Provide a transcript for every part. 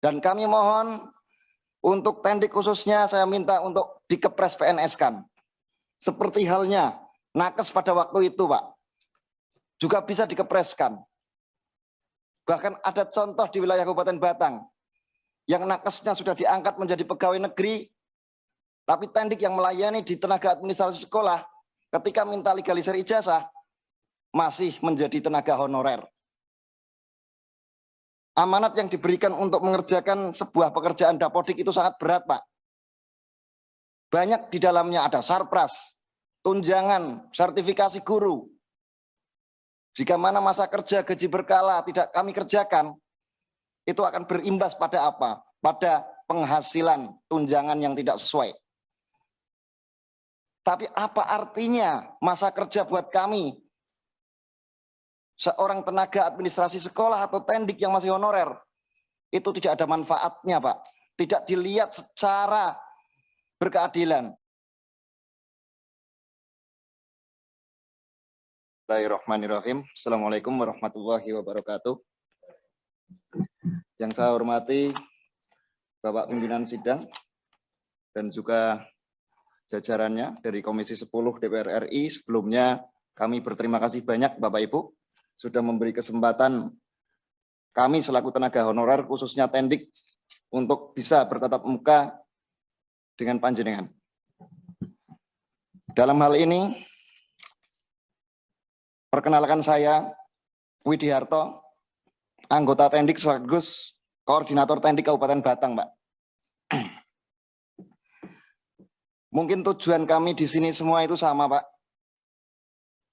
Dan kami mohon untuk Tendik khususnya saya minta untuk dikepres PNS-kan. Seperti halnya nakes pada waktu itu, Pak. Juga bisa dikepreskan. Bahkan ada contoh di wilayah Kabupaten Batang yang nakesnya sudah diangkat menjadi pegawai negeri, tapi Tendik yang melayani di tenaga administrasi sekolah ketika minta legalisir ijazah masih menjadi tenaga honorer. Amanat yang diberikan untuk mengerjakan sebuah pekerjaan dapodik itu sangat berat, Pak. Banyak di dalamnya ada sarpras, tunjangan, sertifikasi guru. Jika mana masa kerja gaji berkala tidak kami kerjakan, itu akan berimbas pada apa? Pada penghasilan tunjangan yang tidak sesuai. Tapi apa artinya masa kerja buat kami? Seorang tenaga administrasi sekolah atau Tendik yang masih honorer, itu tidak ada manfaatnya, Pak. Tidak dilihat secara berkeadilan. Bismillahirrahmanirrahim. Assalamualaikum warahmatullahi wabarakatuh. Yang saya hormati Bapak Pimpinan Sidang dan juga jajarannya dari Komisi 10 DPR RI. Sebelumnya kami berterima kasih banyak Bapak Ibu sudah memberi kesempatan kami selaku tenaga honorer khususnya Tendik untuk bisa bertatap muka dengan panjenengan. Dalam hal ini, perkenalkan saya Widiharto, anggota Tendik sekaligus koordinator Tendik Kabupaten Batang, Pak. Mungkin tujuan kami di sini semua itu sama, Pak.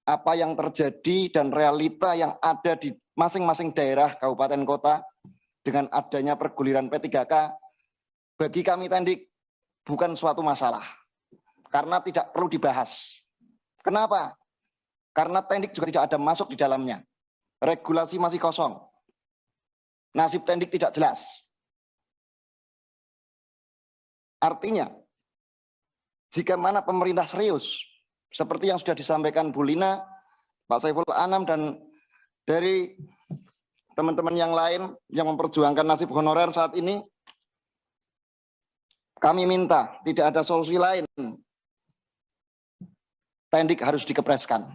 Apa yang terjadi dan realita yang ada di masing-masing daerah, kabupaten, kota, dengan adanya perguliran P3K, bagi kami Tendik bukan suatu masalah. Karena tidak perlu dibahas. Kenapa? Karena Tendik juga tidak ada masuk di dalamnya. Regulasi masih kosong. Nasib Tendik tidak jelas. Artinya, jika mana pemerintah serius, seperti yang sudah disampaikan Bu Lina, Pak Saiful Anam, dan dari teman-teman yang lain yang memperjuangkan nasib honorer saat ini, kami minta tidak ada solusi lain. Tendik harus dikepreskan.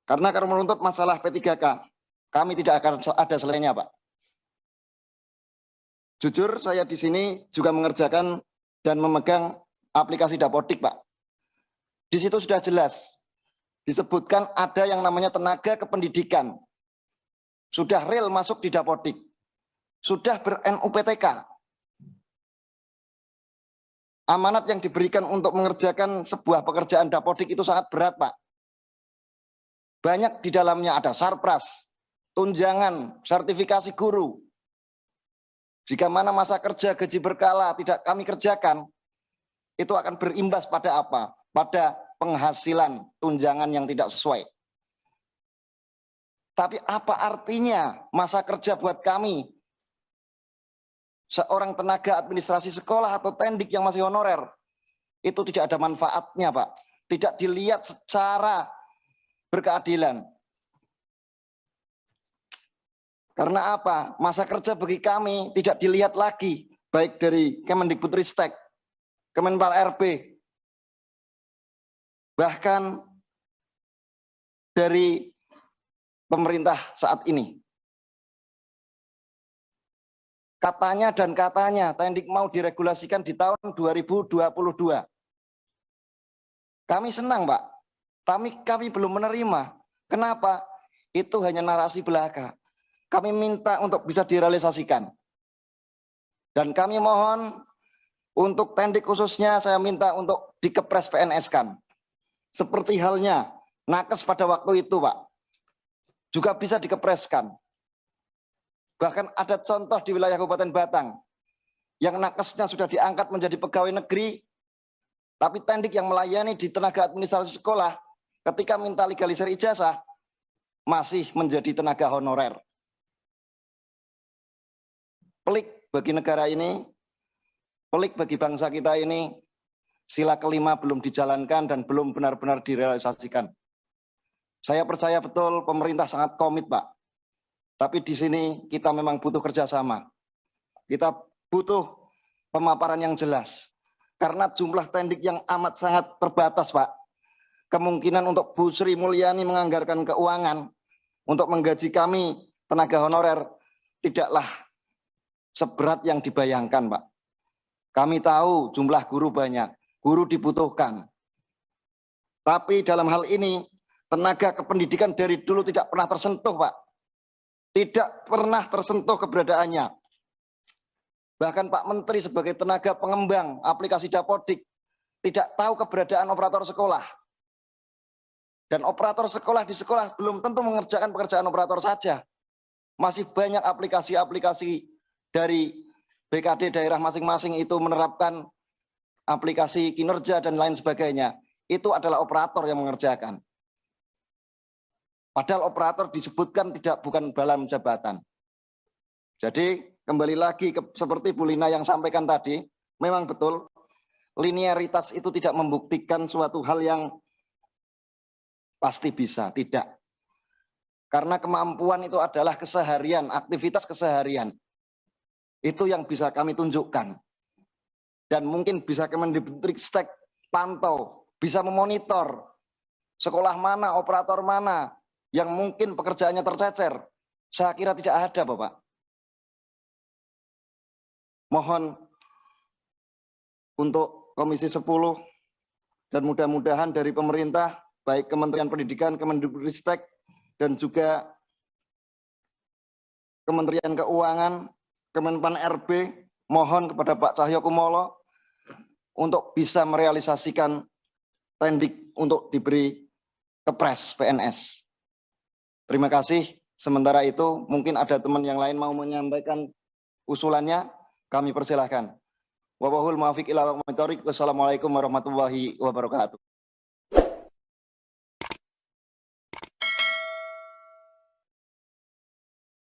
Karena kalau menuntut masalah P3K, kami tidak akan ada selesainya, Pak. Jujur, saya di sini juga mengerjakan dan memegang aplikasi Dapodik, Pak. Di situ sudah jelas disebutkan ada yang namanya tenaga kependidikan. Sudah real masuk di Dapodik. Sudah ber-NUPTK. Amanat yang diberikan untuk mengerjakan sebuah pekerjaan Dapodik itu sangat berat, Pak. Banyak di dalamnya ada sarpras, tunjangan, sertifikasi guru. Jika mana masa kerja gaji berkala tidak kami kerjakan, itu akan berimbas pada apa? Pada penghasilan tunjangan yang tidak sesuai. Tapi apa artinya masa kerja buat kami? Seorang tenaga administrasi sekolah atau Tendik yang masih honorer, itu tidak ada manfaatnya, Pak. Tidak dilihat secara berkeadilan. Karena apa? Masa kerja bagi kami tidak dilihat lagi, baik dari Kemendikbudristek, Kemenpal RB, bahkan dari pemerintah saat ini. Katanya dan katanya Tendik mau diregulasikan di tahun 2022. Kami senang, Pak. Kami belum menerima. Kenapa? Itu hanya narasi belaka. Kami minta untuk bisa direalisasikan. Dan kami mohon untuk Tendik khususnya saya minta untuk dikepres PNS-kan. Seperti halnya nakes pada waktu itu, Pak. Juga bisa dikepreskan. Bahkan ada contoh di wilayah Kabupaten Batang yang nakesnya sudah diangkat menjadi pegawai negeri, tapi Tendik yang melayani di tenaga administrasi sekolah ketika minta legalisir ijazah masih menjadi tenaga honorer. Pelik bagi negara ini, pelik bagi bangsa kita ini, sila kelima belum dijalankan dan belum benar-benar direalisasikan. Saya percaya betul pemerintah sangat komit, Pak. Tapi di sini kita memang butuh kerjasama. Kita butuh pemaparan yang jelas. Karena jumlah tendik yang amat sangat terbatas, Pak. Kemungkinan untuk Bu Sri Mulyani menganggarkan keuangan untuk menggaji kami tenaga honorer tidaklah seberat yang dibayangkan, Pak. Kami tahu jumlah guru banyak, guru dibutuhkan. Tapi dalam hal ini, tenaga kependidikan dari dulu tidak pernah tersentuh, Pak. Tidak pernah tersentuh keberadaannya. Bahkan Pak Menteri sebagai tenaga pengembang aplikasi Dapodik tidak tahu keberadaan operator sekolah. Dan operator sekolah di sekolah belum tentu mengerjakan pekerjaan operator saja. Masih banyak aplikasi-aplikasi dari BKD daerah masing-masing itu menerapkan aplikasi kinerja dan lain sebagainya. Itu adalah operator yang mengerjakan. Padahal operator disebutkan bukan dalam jabatan. Jadi kembali lagi seperti Bu Lina yang sampaikan tadi, memang betul linearitas itu tidak membuktikan suatu hal yang pasti bisa, tidak. Karena kemampuan itu adalah keseharian, aktivitas keseharian. Itu yang bisa kami tunjukkan. Dan mungkin bisa Kemendikbudristek pantau, bisa memonitor sekolah mana, operator mana yang mungkin pekerjaannya tercecer. Saya kira tidak ada, Bapak. Mohon untuk Komisi 10 dan mudah-mudahan dari pemerintah, baik Kementerian Pendidikan, Kemendikbudristek, dan juga Kementerian Keuangan, Kemenpan RB, mohon kepada Pak Cahyokumolo untuk bisa merealisasikan tendik untuk diberi kepres PNS. Terima kasih. Sementara itu mungkin ada teman yang lain mau menyampaikan usulannya. Kami persilahkan. Wallahul muwaffiq ila aqwamit thoriq. Wassalamualaikum warahmatullahi wabarakatuh.